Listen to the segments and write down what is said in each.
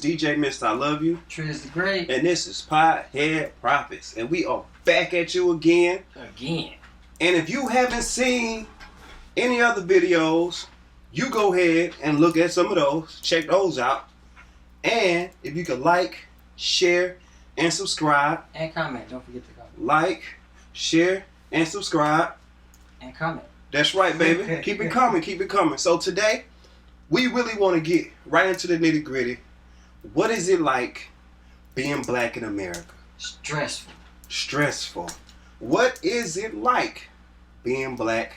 DJ Mr. I Love You. Triz the Great. And this is Pothead Prophets. And we are back at you again. Again. And if you haven't seen any other videos, you go ahead and look at some of those. Check those out. And if you could like, share, and subscribe. And comment. Don't forget to comment. Like, share, and subscribe. And comment. That's right, baby. Keep it coming. Keep it coming. So today, we really want to get right into the nitty gritty. What is it like being black in America? Stressful. Stressful. What is it like being black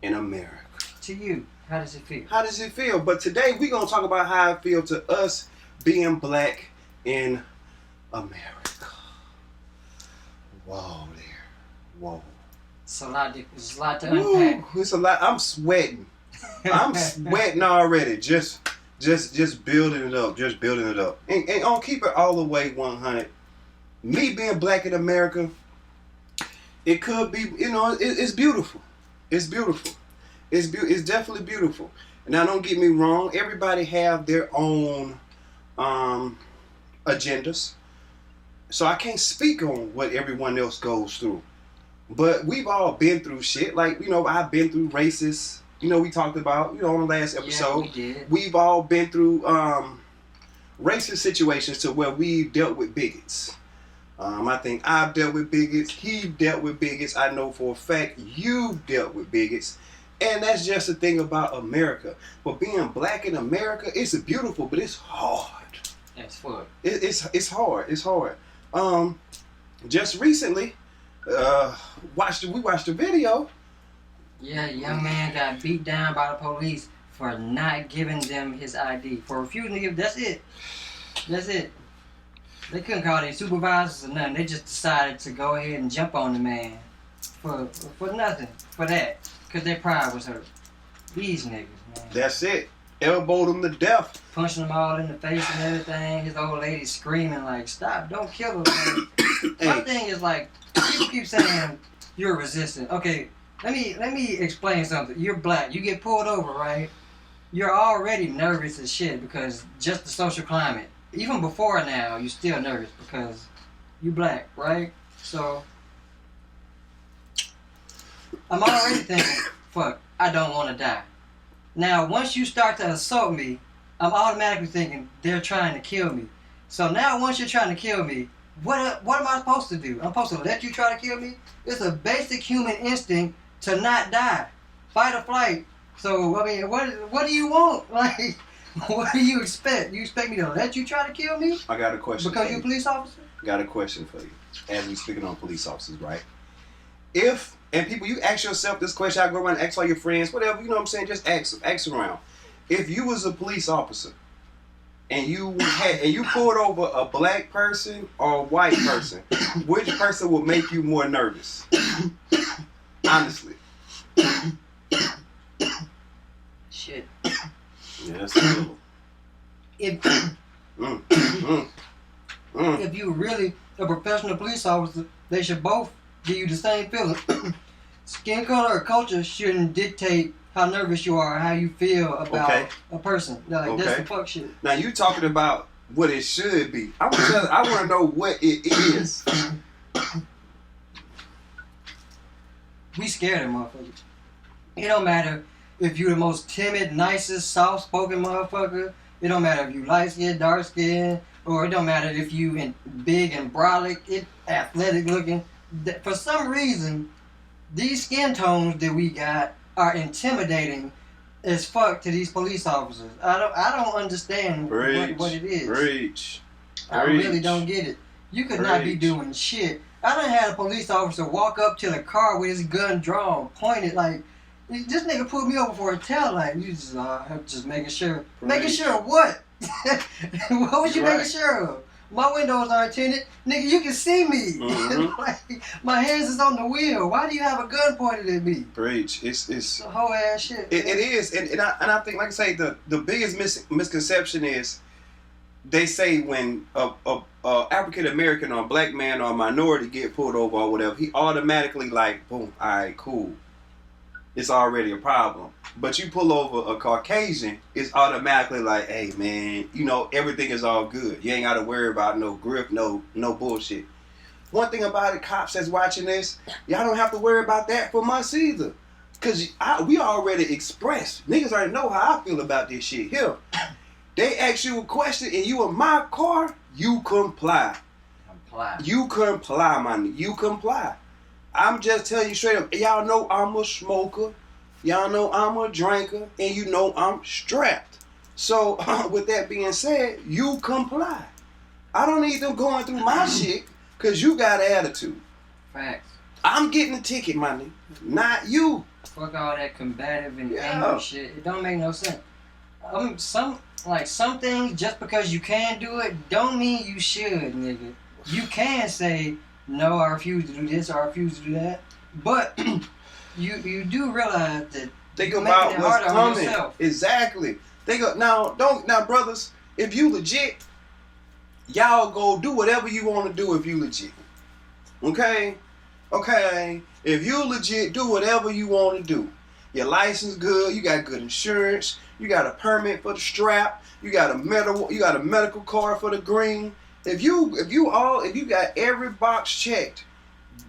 in America? To you, how does it feel? How does it feel? But today we're going to talk about how it feels to us being black in America. Whoa there. Whoa. It's a lot to unpack. It's a lot. I'm sweating. I'm sweating already. Just building it up. Just building it up. And I'll keep it all the way 100. Me being black in America, it could be, it's beautiful. It's beautiful. It's definitely beautiful. Now, don't get me wrong. Everybody have their own agendas. So I can't speak on what everyone else goes through. But we've all been through shit. Like, I've been through racist. We talked about, on the last episode. Yeah, we did. We've all been through racist situations to where we've dealt with bigots. I think I've dealt with bigots. He've dealt with bigots. I know for a fact you've dealt with bigots. And that's just the thing about America. But being black in America, it's beautiful, but it's hard. That's fun. It's hard. It's hard. Just recently, we watched a video. Yeah, a young man got beat down by the police for not giving them his ID. For refusing to give, that's it. That's it. They couldn't call their supervisors or nothing. They just decided to go ahead and jump on the man for nothing, for that. Because their pride was hurt. These niggas, man. That's it. Elbowed him to death. Punching them all in the face and everything. His old lady screaming like, stop, don't kill him. My thing is like, people keep saying you're resistant. Okay, let me explain something. You're black. You get pulled over, right? You're already nervous as shit because just the social climate. Even before now, you're still nervous because you black, right? So I'm already thinking, fuck, I don't want to die. Now, once you start to assault me, I'm automatically thinking they're trying to kill me. So now, once you're trying to kill me, what am I supposed to do? I'm supposed to let you try to kill me? It's a basic human instinct to not die, fight or flight. So I mean, what do you want? Like, what do you expect? You expect me to let you try to kill me? I got a question. Because you're a police officer? Got a question for you. As we speaking on police officers, right? And people, you ask yourself this question. I go around and ask all your friends, whatever. You know what I'm saying? Just ask around. If you was a police officer and you pulled over a black person or a white person, which person would make you more nervous? Honestly. Shit. Yeah, that's terrible. If you really a professional police officer, they should both give you the same feeling. Skin color or culture shouldn't dictate how nervous you are or how you feel about a person. Like, that's the fuck shit. Now you talking about what it should be. I want to know what it is. We scared of motherfuckers. It don't matter if you the most timid, nicest, soft-spoken motherfucker. It don't matter if you light-skinned, dark-skinned, or it don't matter if you big and brolic, athletic looking. For some reason, these skin tones that we got are intimidating as fuck to these police officers. I don't understand what it is. Preach. I really don't get it. You could not be doing shit. I done had a police officer walk up to the car with his gun drawn, pointed like, this nigga pulled me over for a tail light. You just making sure. Preach. Making sure what? What was you making sure of? My windows aren't tinted. Nigga, you can see me. Mm-hmm. Like, my hands is on the wheel. Why do you have a gun pointed at me? Preach. It's a whole ass shit. It is. And I think, like I say, the biggest misconception is they say when a African American or a black man or a minority get pulled over or whatever, he automatically like, boom, all right, cool. it's already a problem. But you pull over a Caucasian, it's automatically like, hey man, you know, everything is all good. You ain't gotta worry about no grip, no bullshit. One thing about it, cops that's watching this, y'all don't have to worry about that for months either. Cause we already expressed. Niggas already know how I feel about this shit here. They ask you a question and you in my car, you comply. You comply, my nigga. You comply. I'm just telling you straight up. Y'all know I'm a smoker. Y'all know I'm a drinker. And you know I'm strapped. So, with that being said, you comply. I don't need them going through my shit because you got an attitude. Facts. I'm getting a ticket, my nigga. Not you. Fuck all that combative and angry shit. It don't make no sense. Some things, just because you can do it, don't mean you should, nigga. You can say, no, I refuse to do this, I refuse to do that. But you do realize that think you're about making it what's harder on coming. yourself. Exactly. Now, brothers, if you legit, y'all go do whatever you want to do if you legit. Okay? Okay. If you legit, do whatever you want to do. Your license good, you got good insurance, you got a permit for the strap, you got a medical card for the green. If you got every box checked,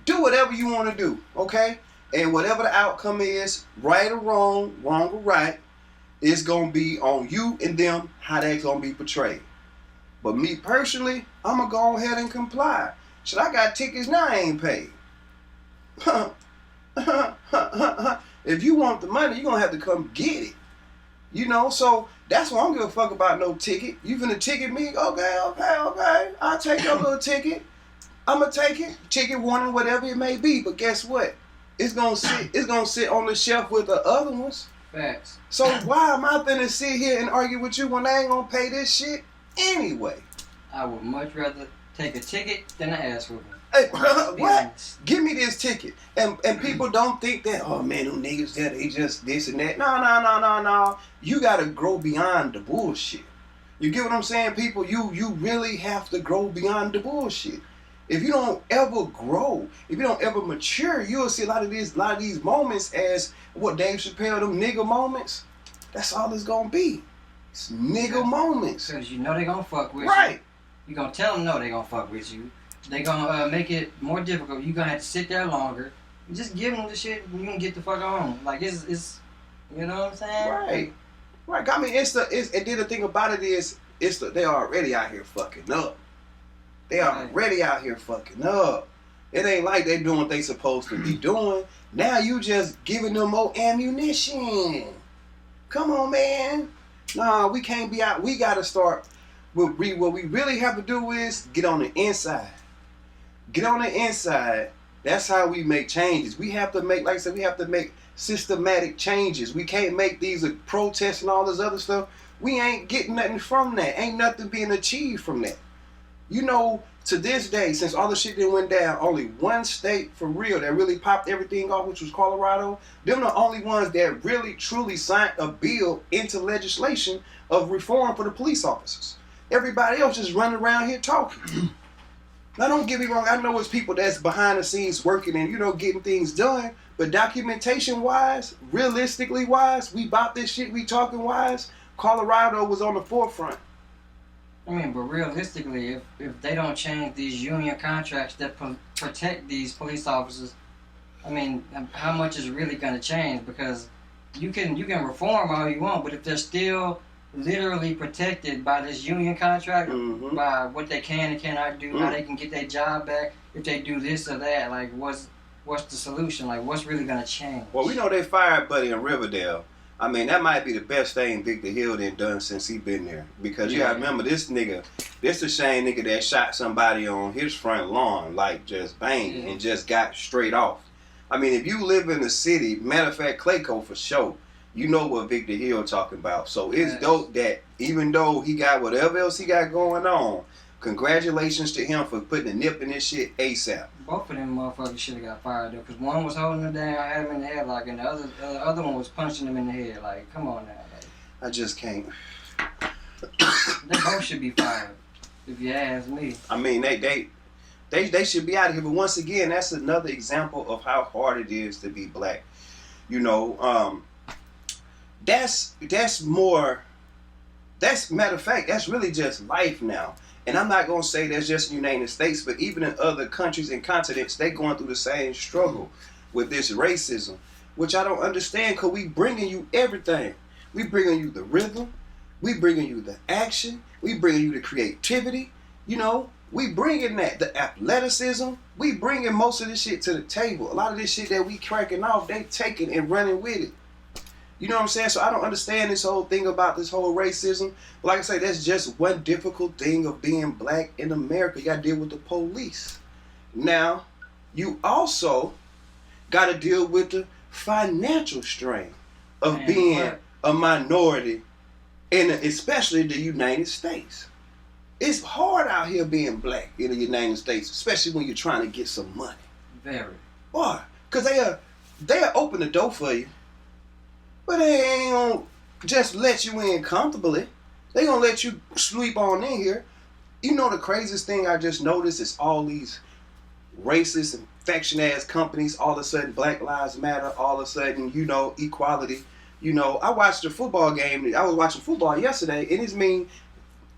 do whatever you want to do, okay? And whatever the outcome is, right or wrong or right, it's gonna be on you and them how that's gonna be portrayed. But me personally, I'm gonna go ahead and comply. Shit, I got tickets now I ain't paid. If you want the money, you're gonna have to come get it. You know, so that's why I don't give a fuck about no ticket. You finna ticket me? Okay. I'll take your little ticket. I'ma take it. Ticket warning, whatever it may be. But guess what? It's gonna sit on the shelf with the other ones. Facts. So why am I finna sit here and argue with you when I ain't gonna pay this shit anyway? I would much rather take a ticket than an ass whooping. Hey, what? Give me this ticket. And people don't think that, oh man, them niggas there, they just this and that. No. You gotta grow beyond the bullshit. You get what I'm saying, people? You really have to grow beyond the bullshit. If you don't ever grow, if you don't ever mature, you'll see a lot of these moments as what Dave Chappelle, them nigga moments. That's all it's gonna be. It's nigga moments. Because you know they gonna fuck with you. Right. You gonna tell them no, they gonna fuck with you. They gonna make it more difficult. You gonna have to sit there longer. Just give them the shit and you can get the fuck on. Like it's you know what I'm saying? Right. I mean, and then the thing about it is, they already out here fucking up. They already out here fucking up. It ain't like they doing what they supposed to be doing. Now you just giving them more ammunition. Come on, man. Nah, we can't be out. We gotta start. What we really have to do is get on the inside. Get on the inside. That's how we make changes. We have to make, like I said, we have to make systematic changes. We can't make these protests and all this other stuff. We ain't getting nothing from that. Ain't nothing being achieved from that. You know, to this day, since all the shit that went down, only one state for real that really popped everything off, which was Colorado. Them the only ones that really truly signed a bill into legislation of reform for the police officers. Everybody else just running around here talking. Now, don't get me wrong. I know it's people that's behind the scenes working and, you know, getting things done. But documentation-wise, realistically-wise, we bought this shit, we talking-wise, Colorado was on the forefront. I mean, but realistically, if they don't change these union contracts that protect these police officers, I mean, how much is really going to change? Because you can reform all you want, but if they're still literally protected by this union contract, by what they can and cannot do, how they can get their job back, if they do this or that, like what's the solution? Like what's really gonna change? Well, we know they fired Buddy in Riverdale. I mean, that might be the best thing Victor Hill done since he been there. Because you gotta remember this nigga, this the same nigga that shot somebody on his front lawn, like just bang, and just got straight off. I mean, if you live in the city, matter of fact, Clayco for sure, you know what Victor Hill talking about. So it's dope that even though he got whatever else he got going on, congratulations to him for putting a nip in this shit ASAP. Both of them motherfuckers should have got fired though, because one was holding him down, had him in the headlock, and the other one was punching him in the head. Like, come on now. Like, I just can't. They both should be fired, if you ask me. I mean, they should be out of here. But once again, that's another example of how hard it is to be black. You know, that's more. That's matter of fact. That's really just life now. And I'm not gonna say that's just the United States, but even in other countries and continents, they going through the same struggle with this racism, which I don't understand. Cause we bringing you everything. We bringing you the rhythm. We bringing you the action. We bringing you the creativity. You know, we bringing that, the athleticism. We bringing most of this shit to the table. A lot of this shit that we cracking off, they taking and running with it. You know what I'm saying? So I don't understand this whole thing about this whole racism. But like I say, that's just one difficult thing of being black in America. You got to deal with the police. Now, you also got to deal with the financial strain of being a minority, in especially the United States. It's hard out here being black in the United States, especially when you're trying to get some money. Very. Why? Because they'll open the door for you. But they ain't gonna just let you in comfortably. They gonna let you sleep on in here. You know the craziest thing I just noticed is all these racist and faction ass companies, all of a sudden Black Lives Matter, all of a sudden, you know, equality. You know, I watched a football game. I was watching football yesterday, and it's mean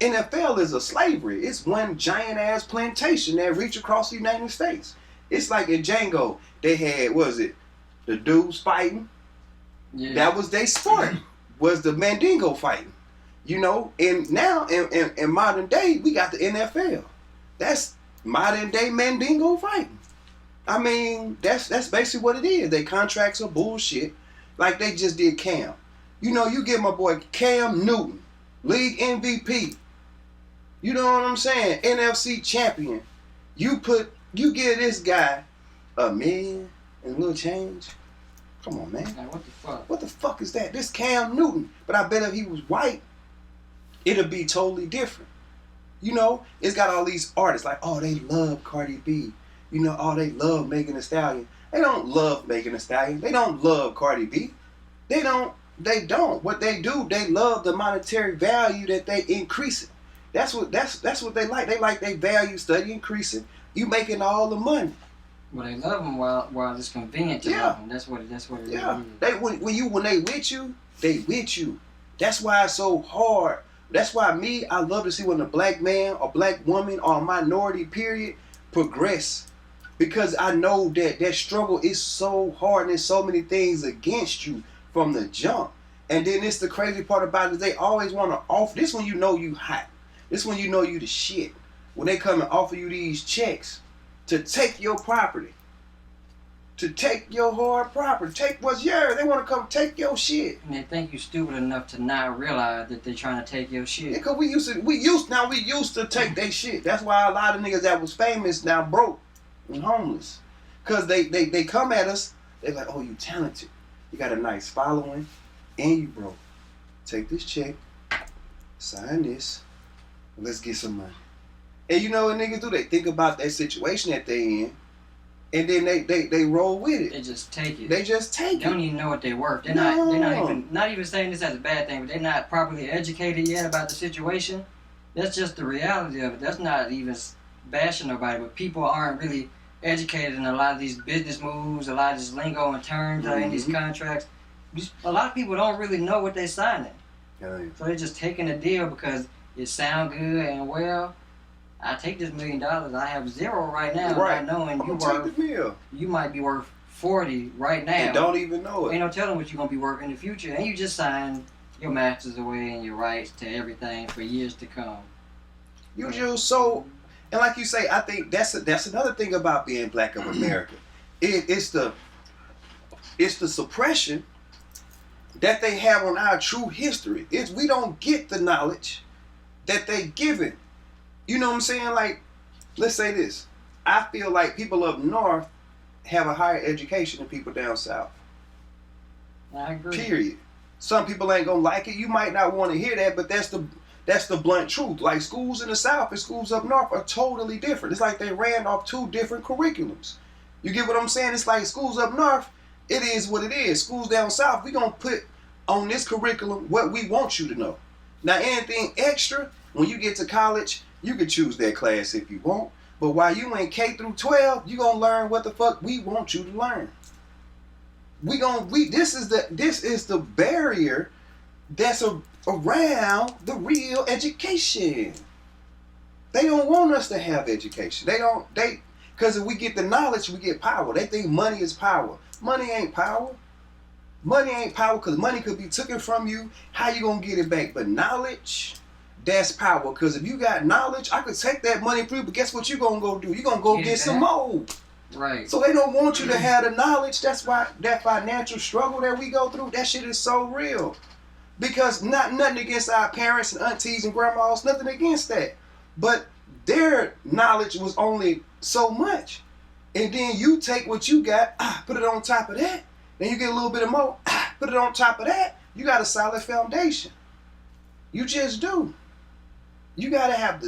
NFL is a slavery. It's one giant ass plantation that reach across the United States. It's like in Django, they had, what was it, the dudes fighting? Yeah. That was their sport, was the Mandingo fighting. You know, and now in modern day, we got the NFL. That's modern day Mandingo fighting. I mean, that's basically what it is. Their contracts are bullshit, like they just did Cam. You know, you get my boy Cam Newton, league MVP. You know what I'm saying? NFC champion. You give this guy $1 million and a little change. Come on, man. Like, what the fuck? What the fuck is that? This Cam Newton. But I bet if he was white, it'll be totally different. You know, it's got all these artists like, oh, they love Cardi B. You know, oh, they love Megan Thee Stallion. They don't love Megan Thee Stallion. They don't love Cardi B. They don't. What they do, they love the monetary value that they increasing. That's what they like. They like their value study increasing. You making all the money. Well, they love them while it's convenient to love them. That's what it is. Yeah. When they with you, they with you. That's why it's so hard. That's why I love to see when a black man or black woman or a minority period progress. Because I know that struggle is so hard and there's so many things against you from the jump. And then it's the crazy part about it is they always want to offer. This when you know you hot. This when you know you the shit. When they come and offer you these checks to take your property. To take your hard property. Take what's yours. They want to come take your shit. And they think you stupid enough to not realize that they're trying to take your shit. Yeah, cause we used to take their shit. That's why a lot of niggas that was famous now broke and homeless. Cause they come at us, they like, oh, you talented. You got a nice following and you broke. Take this check, sign this, and let's get some money. And you know what niggas do? They think about that situation that they in, and then they roll with it. They just take it. They just take it. They don't even know what they're worth. They're not even saying this as a bad thing, but they're not properly educated yet about the situation. That's just the reality of it. That's not even bashing nobody, but people aren't really educated in a lot of these business moves, a lot of this lingo and terms in these contracts. A lot of people don't really know what they're signing. Yeah. So they're just taking a deal because it sounds good and well. I take this $1 million. I have zero right now. Right. Not knowing you might be worth 40 right now. And don't even know it. Ain't no telling what you're gonna be worth in the future. And you just signed your masters away and your rights to everything for years to come. And like you say, I think that's another thing about being black of America. It's the suppression that they have on our true history. We don't get the knowledge that they given. You know what I'm saying? Like, let's say this. I feel like people up north have a higher education than people down south. I agree. Period. Some people ain't gonna like it. You might not want to hear that, but that's the blunt truth. Like schools in the south and schools up north are totally different. It's like they ran off two different curriculums. You get what I'm saying? It's like schools up north, it is what it is. Schools down south, we gonna put on this curriculum what we want you to know. Now anything extra, when you get to college, you can choose that class if you want. But while you in K through 12, you gonna learn what the fuck we want you to learn. This is the barrier that's around the real education. They don't want us to have education. Because if we get the knowledge, we get power. They think money is power. Money ain't power. Money ain't power because money could be taken from you. How you gonna get it back? But knowledge, that's power. Because if you got knowledge, I could take that money from you, but guess what you gonna go do? You gonna go get some more. Right. So they don't want you to have the knowledge. That's why that financial struggle that we go through, that shit is so real. Because nothing against our parents and aunties and grandmas, nothing against that. But their knowledge was only so much. And then you take what you got, put it on top of that. Then you get a little bit of more, put it on top of that. You got a solid foundation. You just do. You gotta have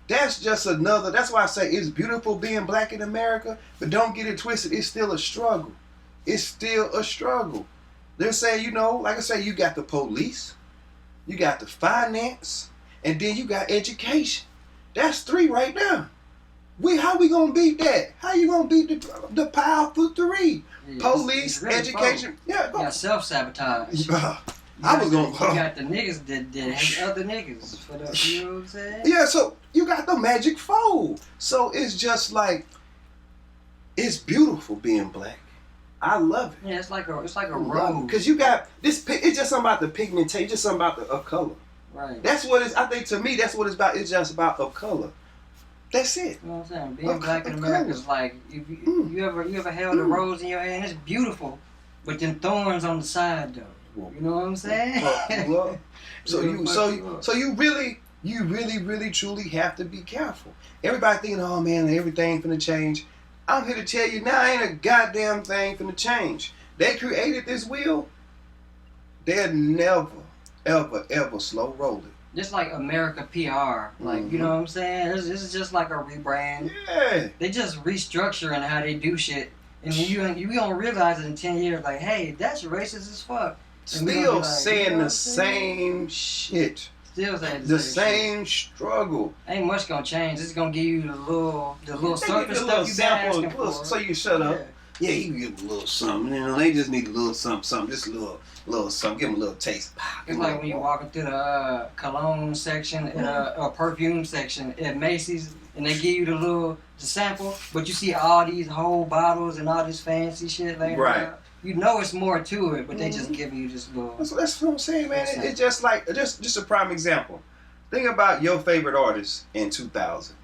that's why I say it's beautiful being black in America, but don't get it twisted. It's still a struggle. It's still a struggle. They're saying, like I say, you got the police, you got the finance, and then you got education. That's 3 right now. How we gonna beat that? How you gonna beat the powerful 3? Yeah, police, really education. Yeah, you got self-sabotage. I was gonna. You got the niggas that hate other niggas for the. You know what I'm saying? Yeah, so you got the magic 4. So it's just like, it's beautiful being black. I love it. Yeah, it's like a rose. Because you got this. It's just something about the pigmentation. Just something about the color. Right. That's what it's. I think to me, that's what it's about. It's just about a color. That's it. You know what I'm saying? Being black in America is like, if you ever held a rose in your hand, it's beautiful, but them thorns on the side though. You know what I'm saying? So you really truly have to be careful. Everybody thinking, oh man, everything finna change. I'm here to tell you now, ain't a goddamn thing finna change. They created this wheel. They'll never, ever slow roll it. Just like America PR, like, you know what I'm saying? This is just like a rebrand. Yeah. They just restructuring how they do shit. And you don't realize it in 10 years, like, hey, that's racist as fuck. Still like, saying the same shit. Still saying the same struggle. Ain't much gonna change. It's gonna give you the little surface stuff you been asking for. So you shut up. Yeah, you give them a little something. They just need a little something. Just a little something. Give them a little taste. It's like when you're walking through the cologne section or perfume section at Macy's, and they give you the sample, but you see all these whole bottles and all this fancy shit laying around. You know it's more to it, but they just giving you this little. That's what I'm saying, man. It's just like just a prime example. Think about your favorite artists in 2000,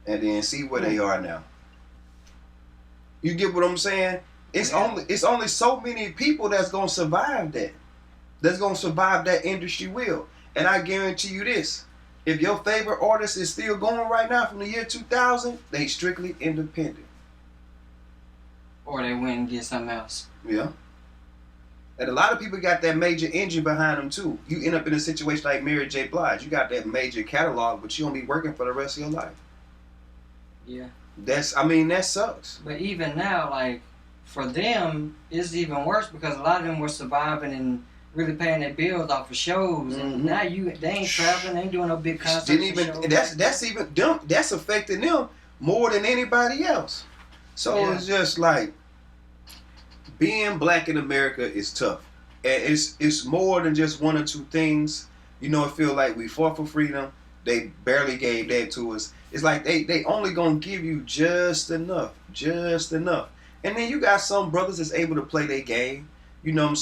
and then see where they are now. You get what I'm saying? It's only so many people that's gonna survive that. That's gonna survive that industry wheel. And I guarantee you this: if your favorite artist is still going right now from the year 2000, they strictly independent. Or they went and get something else. Yeah. And a lot of people got that major engine behind them too. You end up in a situation like Mary J. Blige. You got that major catalog, but you don't be working for the rest of your life. Yeah. That sucks. But even now, like, for them, it's even worse because a lot of them were surviving and really paying their bills off of shows, and now they ain't traveling, they ain't doing no big concerts. That's affecting them more than anybody else. So it's just like being black in America is tough, and it's more than just one or two things. It feel like we fought for freedom. They barely gave that to us. It's like they only gonna give you just enough. And then you got some brothers that's able to play their game, become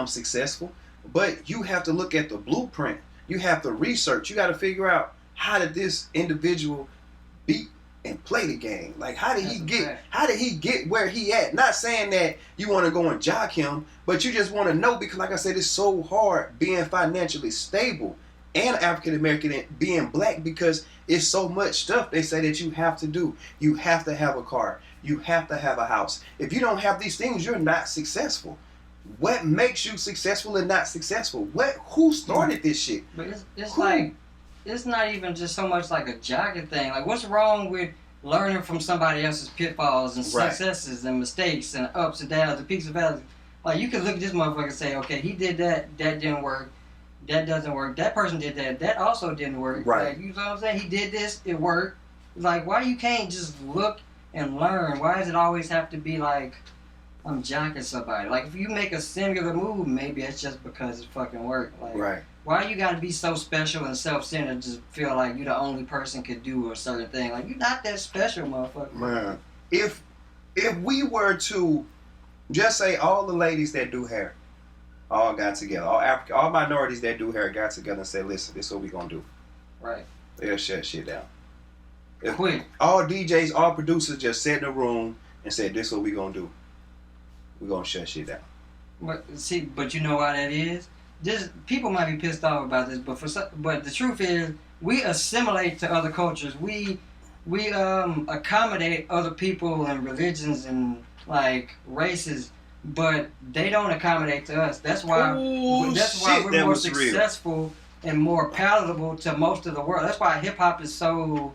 successful. But you have to look at the blueprint. You have to research. You got to figure out, how did this individual beat and play the game? Like, how did he get where he at? Not saying that you want to go and jock him, but you just want to know, because like I said, it's so hard being financially stable and African American and being black, because it's so much stuff they say that you have to do. You have to have a car. You have to have a house. If you don't have these things, you're not successful. What makes you successful and not successful? Who started this shit? But it's like, it's not even just so much like a jogging thing. Like, what's wrong with learning from somebody else's pitfalls and successes and mistakes and ups and downs and peaks and valleys? Like, you can look at this motherfucker and say, okay, he did that didn't work. That doesn't work. That person did that also didn't work. Right. Like, you know what I'm saying? He did this, it worked. Like, why you can't just look and learn? Why does it always have to be like I'm jocking somebody. Like if you make a singular move, maybe it's just because it fucking worked. Like Right. why you gotta be so special and self-centered to feel like you're the only person could do a certain thing? Like you're not that special, motherfucker. Man, if we were to just say all the ladies that do hair all got together, all minorities that do hair got together and said, listen, this is what we gonna do. Right. They'll shut shit down. If Quick. all DJs, all producers just sat in a room and said, this is what we gonna do. We gonna shut shit down. But you know why that is? Just people might be pissed off about this, but the truth is, we assimilate to other cultures. We accommodate other people and religions and like races, but they don't accommodate to us. That's why. Ooh, That's why shit, we're that more was real. successful and more palatable to most of the world. That's why hip hop is so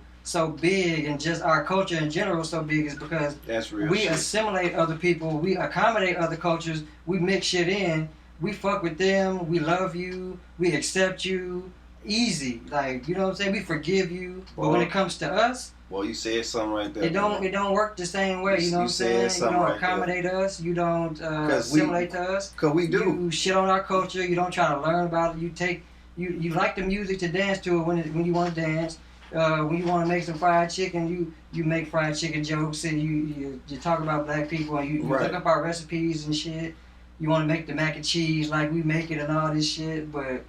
big, and just our culture in general so big, is because That's real we shit. assimilate other people, we accommodate other cultures, we mix shit in, we fuck with them, we love you, we accept you, easy. Like, you know what I'm saying? We forgive you. But when it comes to us, Well, you said something right there. it don't work the same way. You know what I'm saying? You don't accommodate us. You don't assimilate to us. Cause we do. You shit on our culture. You don't try to learn about it. You like the music to dance to it when you want to dance. When you want to make some fried chicken, you make fried chicken jokes, and you talk about black people, and you Right. look up our recipes and shit. You want to make the mac and cheese like we make it and all this shit, but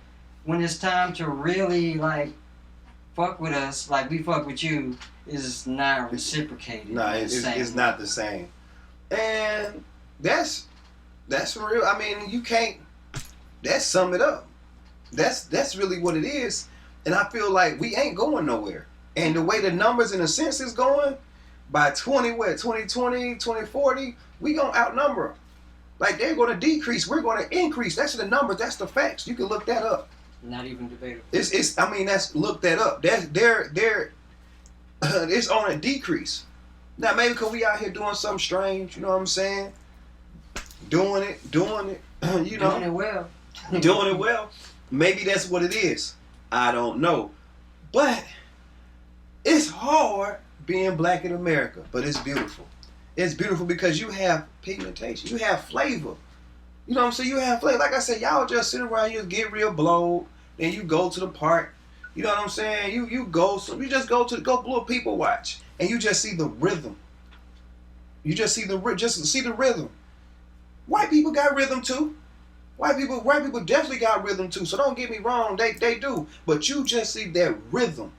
when it's time to really like fuck with us like we fuck with you, is not reciprocated. Nah, it's not the same. And that's real. I mean, you can't. That's sum it up. That's really what it is. And I feel like we ain't going nowhere. And the way the numbers in the sense is going, by 2020, 2040, we gonna outnumber them. Like they're gonna decrease, we're gonna increase. That's the numbers. That's the facts. You can look that up. Not even debatable. It's. I mean, look that up. They're it's on a decrease. Now maybe because we out here doing something strange. You know what I'm saying? Doing it. You know, Doing it well. doing it well. Maybe that's what it is. I don't know. But it's hard being black in America. But it's beautiful. It's beautiful because you have pigmentation. You have flavor. You know what I'm saying? You have flavor. Like I said, y'all just sit around, you get real blowed, then you go to the park. You know what I'm saying? You just go blow a people watch, and you just see the rhythm. You just see the rhythm. White people got rhythm too. White people definitely got rhythm too. So don't get me wrong, they do. But you just see that rhythm.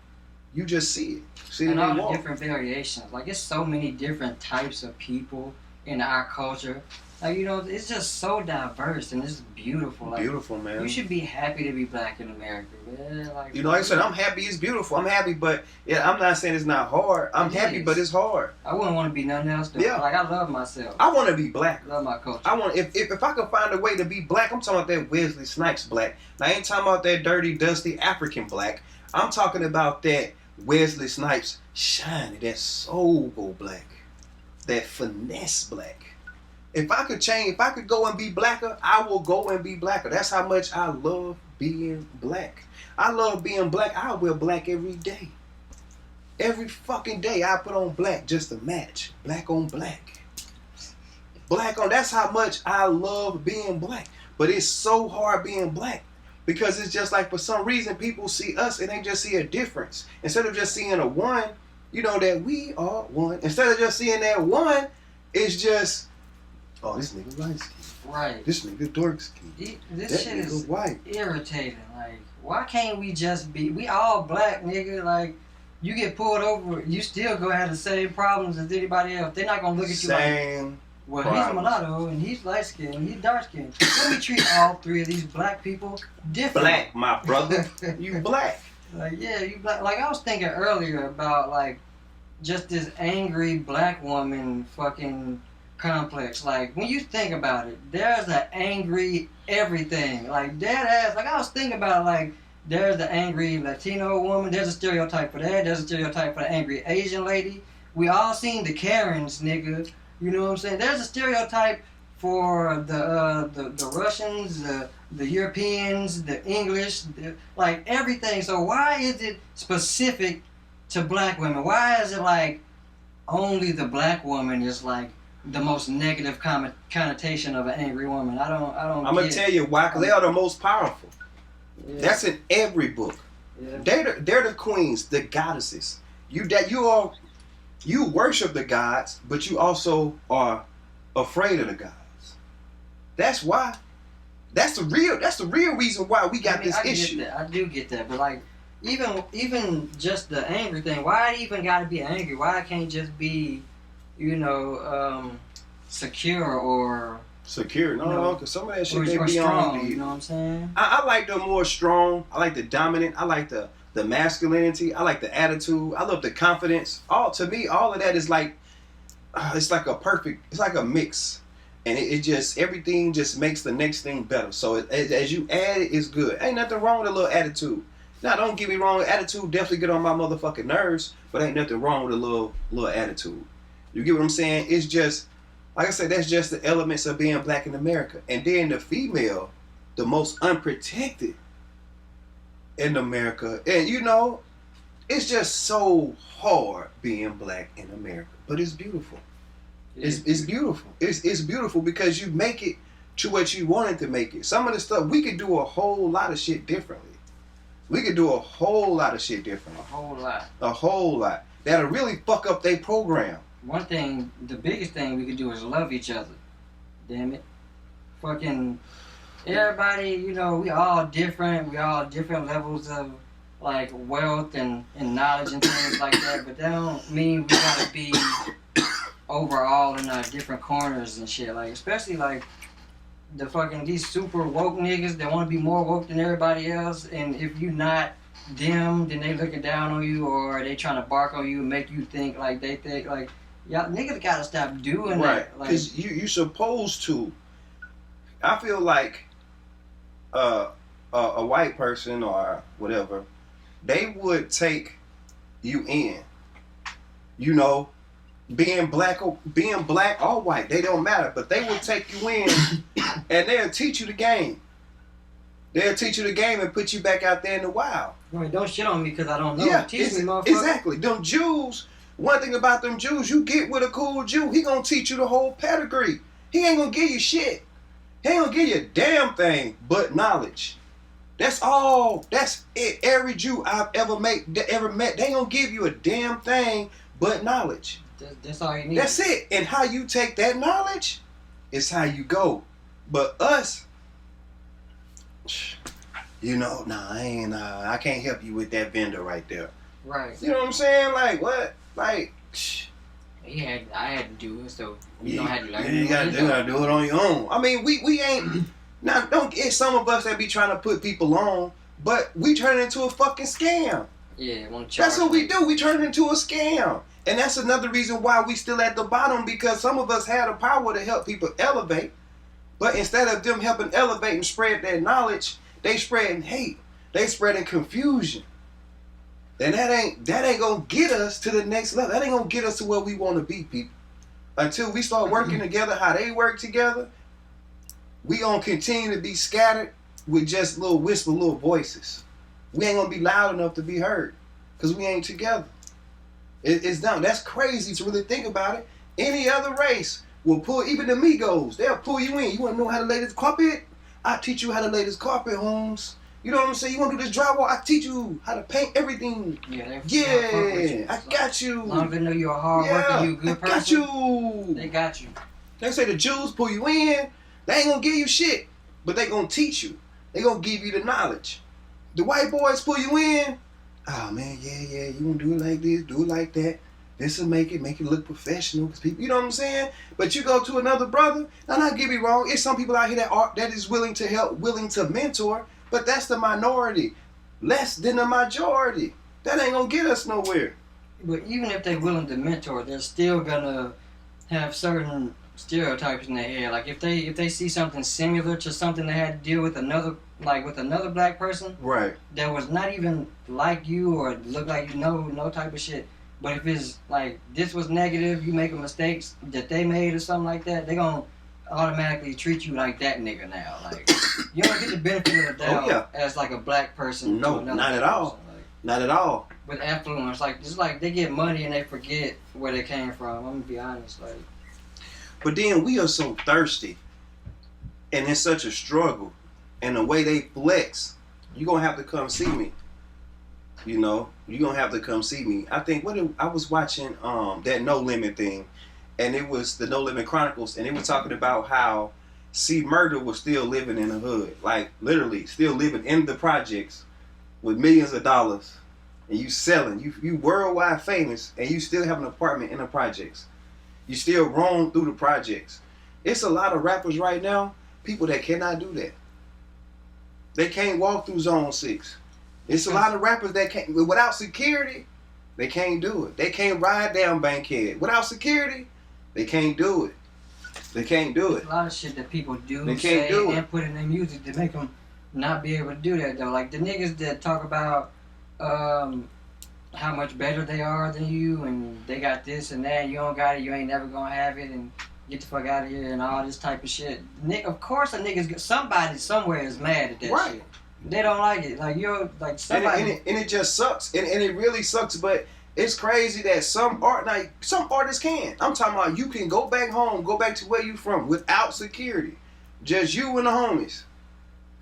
You just see it. See And it all the walk. different variations. Like, it's so many different types of people in our culture. Like, you know, it's just so diverse and it's beautiful. Like, Beautiful, man. you should be happy to be black in America, man. Like, You know, like I said, I'm happy it's beautiful. I'm happy, but yeah, I'm not saying it's not hard. I'm It happy, is. but it's hard. I wouldn't want to be nothing else, though. Yeah. Like, I love myself. I want to be black. I love my culture. I want if I could find a way to be black, I'm talking about that Wesley Snipes black. Now, I ain't talking about that dirty, dusty African black. I'm talking about that Wesley Snipes shiny, that soulful black, that finesse black. If I could go and be blacker, I will go and be blacker. That's how much I love being black. I love being black. I wear black every day. Every fucking day I put on black just to match. Black on black. Black on, that's how much I love being black. But it's so hard being black. Because it's just like for some reason people see us and they just see a difference. Instead of just seeing a one, you know, that we are one. Instead of just seeing that one, it's just, oh, this nigga light skin. Right. This nigga dark skin. This That shit nigga is white. irritating. Like, why can't we just be? We all black, nigga. Like, you get pulled over, you still gonna have the same problems as anybody else. They're not gonna look at you like, Same. well, problems. he's mulatto and he's light skinned and he's dark skinned. Let me treat all three of these black people differently. Black, my brother. You black. Like, yeah, you black. Like, I was thinking earlier about like just this angry black woman fucking complex. Like, when you think about it, there's an angry everything. Like, dead ass. Like, I was thinking about like, there's the angry Latino woman. There's a stereotype for that. There's a stereotype for the angry Asian lady. We all seen the Karens, nigga. You know what I'm saying? There's a stereotype for the Russians, the Europeans, the English, like everything. So why is it specific to black women? Why is it like only the black woman is like the most negative connotation of an angry woman. I don't. I'm gonna tell you why, because they are the most powerful. Yeah. That's in every book. Yeah. They're the queens, the goddesses. You worship the gods, but you also are afraid of the gods. That's why. That's the real reason why we got this issue. Get that. I do get that, but like even just the angry thing, why it even gotta be angry? Why it can't just be, secure or secure? No, because some of that shit they or be strong. on. You know what I'm saying? I like the more strong. I like the dominant. I like the masculinity. I like the attitude. I love the confidence. To me, all of that is like, it's like a mix. And it just, everything just makes the next thing better. So as you add it, it's good. Ain't nothing wrong with a little attitude. Now, don't get me wrong. Attitude definitely get on my motherfucking nerves. But ain't nothing wrong with a little attitude. You get what I'm saying? It's just, like I said, that's just the elements of being black in America. And then the female, the most unprotected in America. And it's just so hard being black in America. But it's beautiful. It's beautiful. It's beautiful because you make it to what you wanted to make it. Some of the stuff, we could do a whole lot of shit differently. We could do a whole lot of shit differently. A whole lot. That'll really fuck up their program. One thing, the biggest thing we could do is love each other. Damn it. Fucking everybody, we all different. We all different levels of like wealth and knowledge and things like that. But that don't mean we gotta be overall in different corners and shit. Like, especially like these super woke niggas that want to be more woke than everybody else. And if you not them, then they looking down on you, or they trying to bark on you and make you think like they think like, y'all niggas gotta stop doing that. Like, because you supposed to. I feel like a white person or whatever, they would take you in. Being black or white, they don't matter. But they will take you in and they'll teach you the game. They'll teach you the game and put you back out there in the wild. Right, don't shit on me because I don't know. Yeah, teach me, motherfucker. Exactly. Them Jews, one thing about them Jews, you get with a cool Jew, he gonna teach you the whole pedigree. He ain't gonna give you shit. He ain't gonna give you a damn thing but knowledge. That's all. That's it. Every Jew I've ever met, they ain't gonna give you a damn thing but knowledge. That's all you need. That's it. And how you take that knowledge is how you go. But us, I can't help you with that vendor right there. Right. You know what I'm saying? Like, what? Like, I had to do it, so you don't have to learn. You gotta do it on your own. I mean, we ain't. Now, don't get some of us that be trying to put people on, but we turn it into a fucking scam. Yeah, that's what we do. We turn it into a scam. And that's another reason why we still at the bottom, because some of us had the power to help people elevate. But instead of them helping elevate and spread their knowledge, they spreading hate. They spreading confusion. And that ain't gonna get us to the next level. That ain't gonna get us to where we want to be, people. Until we start working together how they work together, we gonna continue to be scattered with just little whisper, little voices. We ain't gonna be loud enough to be heard because we ain't together. It's down. That's crazy to really think about it. Any other race will pull, even the Migos, they'll pull you in. You want to know how to lay this carpet? I'll teach you how to lay this carpet, Holmes. You know what I'm saying? You want to do this drywall? I teach you how to paint everything. Yeah, I got you. As long as they know you're a hard worker, you a good person. I got you. They got you. They say the Jews pull you in. They ain't gonna give you shit, but they gonna teach you. They gonna give you the knowledge. The white boys pull you in. Oh man, yeah, you gonna do it like this, do it like that. This will make it look professional, cause people, you know what I'm saying? But you go to another brother, now not get me wrong, it's some people out here that is willing to help, willing to mentor, but that's the minority, less than the majority. That ain't gonna get us nowhere. But even if they're willing to mentor, they're still gonna have certain stereotypes in their head. Like if they see something similar to something they had to deal with another black person, right, that was not even like you or look like you know, no type of shit. But if it's like this was negative, you making mistakes that they made or something like that, they gonna automatically treat you like that nigga now. Like you don't get the benefit of the doubt as like a black person. No, not at all. Like, not at all. With affluence, like it's like they get money and they forget where they came from. I'm gonna be honest, like. But then we are so thirsty, and it's such a struggle. And the way they flex, you're gonna have to come see me. You know, you're gonna have to come see me. I think I was watching that No Limit thing, and it was the No Limit Chronicles, and they were talking about how C Murder was still living in the hood, like literally still living in the projects with millions of dollars, and you selling, you worldwide famous, and you still have an apartment in the projects. You still roam through the projects. It's a lot of rappers right now, people that cannot do that. They can't walk through Zone 6. It's a lot of rappers that can't, without security, they can't do it. They can't ride down Bankhead. Without security, they can't do it. They can't do it. A lot of shit that people do They say can't do it. and put in their music to make them not be able to do that though. Like the niggas that talk about how much better they are than you and they got this and that, you don't got it, you ain't never gonna have it, and get the fuck out of here and all this type of shit. Of course a nigga's, somebody somewhere is mad at that Right. shit. They don't like it. Like you're like somebody. And it just sucks. And it really sucks. But it's crazy that some artists can. I'm talking about you can go back home, go back to where you from without security. Just you and the homies.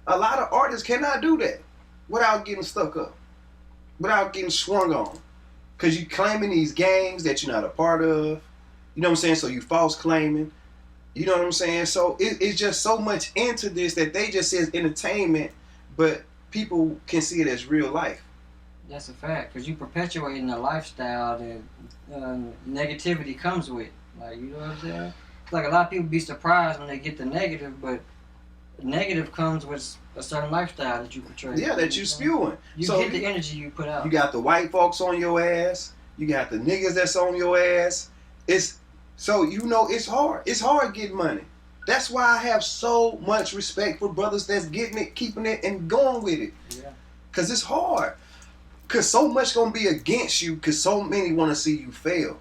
A lot of artists cannot do that without getting stuck up. Without getting swung on. Because you claiming these gangs that you're not a part of. You know what I'm saying? So you false claiming. You know what I'm saying? So it's just so much into this that they just say it's entertainment, but people can see it as real life. That's a fact, because you perpetuating a lifestyle that negativity comes with. Like, you know what I'm saying? Like, a lot of people be surprised when they get the negative, but negative comes with a certain lifestyle that you portray. Yeah, that you spewing. You So get the energy you put out. You got the white folks on your ass. You got the niggas that's on your ass. So you know it's hard. It's hard getting money. That's why I have so much respect for brothers that's getting it, keeping it, and going with it. Yeah. Cause it's hard. Cause so much gonna be against you. Cause so many want to see you fail.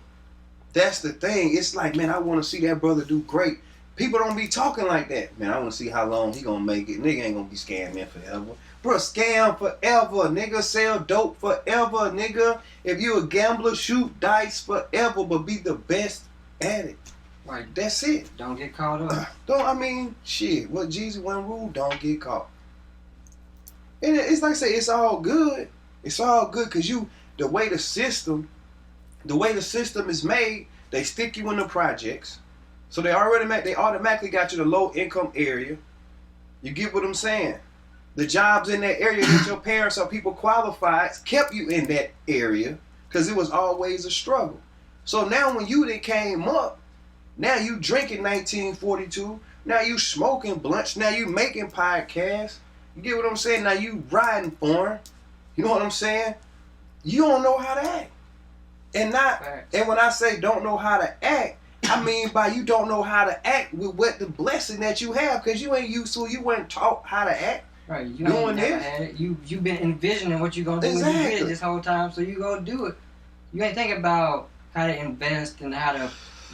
That's the thing. It's like, man, I want to see that brother do great. People don't be talking like that. Man, I want to see how long he gonna make it. Nigga ain't gonna be scamming forever. Bro, scam forever. Nigga, sell dope forever. Nigga, if you a gambler, shoot dice forever, but be the best at it. Right. That's it. Don't get caught up. Shit. What Jesus one rule? Don't get caught. And it's like I say, it's all good. It's all good because the way the system is made, they stick you in the projects. So they automatically got you the low income area. You get what I'm saying? The jobs in that area that your parents or people qualified kept you in that area because it was always a struggle. So now when you came up, now you drinking 1942, now you smoking blunts, now you making podcasts. You get what I'm saying? Now you riding foreign. You know what I'm saying? You don't know how to act. And when I say don't know how to act, I mean by you don't know how to act with what the blessing that you have, because you ain't used to, you weren't taught how to act. Right, you doing ain't never this. had it. You've been envisioning what you're gonna do when you get it this whole time, so you go do it. You ain't thinking about how to invest and how to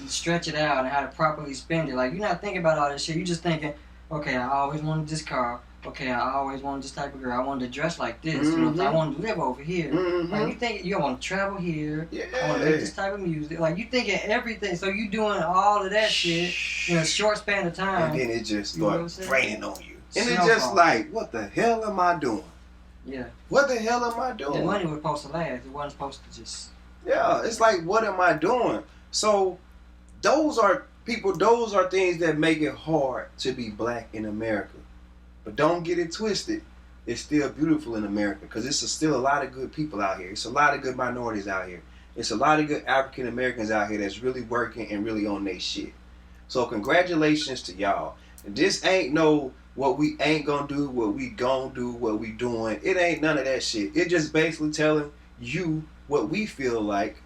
stretch it out and how to properly spend it. Like, you're not thinking about all this shit. You're just thinking, okay, I always wanted this car. Okay, I always wanted this type of girl. I wanted to dress like this. You know what I'm saying? I wanted to live over here. Like, you think you want to travel here. Yeah. I want to make this type of music. Like, you thinking everything. So you doing all of that shit in a short span of time. And then it just starts raining on you. And Snowfall. it's just like, what the hell am I doing? Yeah. What the hell am I doing? The money was supposed to last. It wasn't supposed to just... Yeah, it's like, what am I doing? So those are things that make it hard to be black in America. But don't get it twisted. It's still beautiful in America because it's still a lot of good people out here. It's a lot of good minorities out here. It's a lot of good African Americans out here that's really working and really on their shit. So congratulations to y'all. And this ain't no what we ain't gonna do, what we gonna do, what we doing. It ain't none of that shit. It just basically telling you what we feel like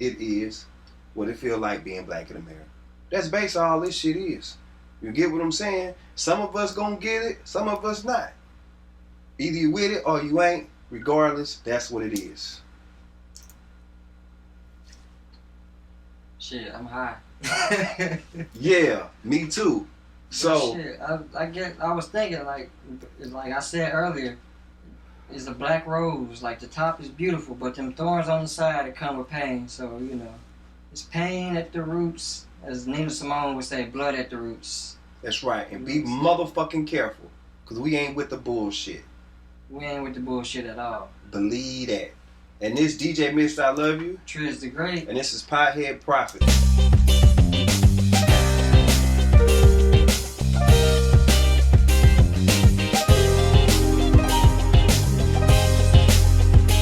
it is, what it feel like being black in America. That's basically all this shit is. You get what I'm saying? Some of us gonna get it, some of us not. Either you with it or you ain't. Regardless, that's what it is. Shit, I'm high. Yeah, me too. So shit, I was thinking like I said earlier, is a black rose. Like the top is beautiful, but them thorns on the side that come with pain. So you know, it's pain at the roots As Nina Simone would say, blood at the roots. That's right. And be motherfucking careful. Because we ain't with the bullshit. We ain't with the bullshit at all. Believe that. And this DJ Mr. I Love You. Triz the Great. And this is Pothead Prophet.